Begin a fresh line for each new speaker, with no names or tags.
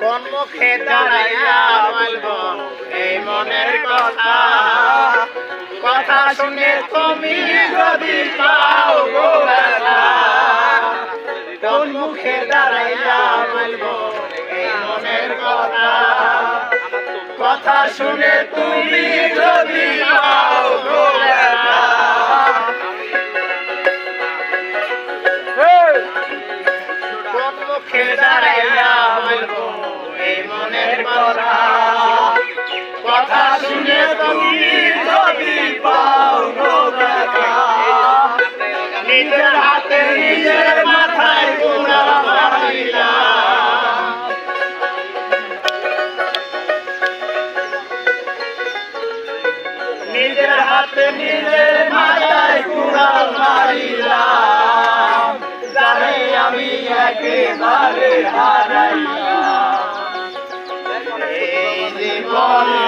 কোন মুখে দাঁড়াইয়া বলবো এই মনের কথা, কথা শুনে তুমি যদি পাও গো ব্যথা। কোন মুখে দাঁড়াইয়া বলবো এই মনের কথা, কথা শুনে তুমি যদি পাও গো ব্যথা। কোন মুখে দাঁড়াইয়া বলবো এই মনের কথা, কথা শুনে তুমি যদি পাও গো ব্যথা। নিজের হাতে নিজের মাথায় গুণা মারিলাম, নিজের হাতে নিজের মাথায় গুণা মারিলাম। জানি আমি একেবারে হারাইলাম এই জীবনে।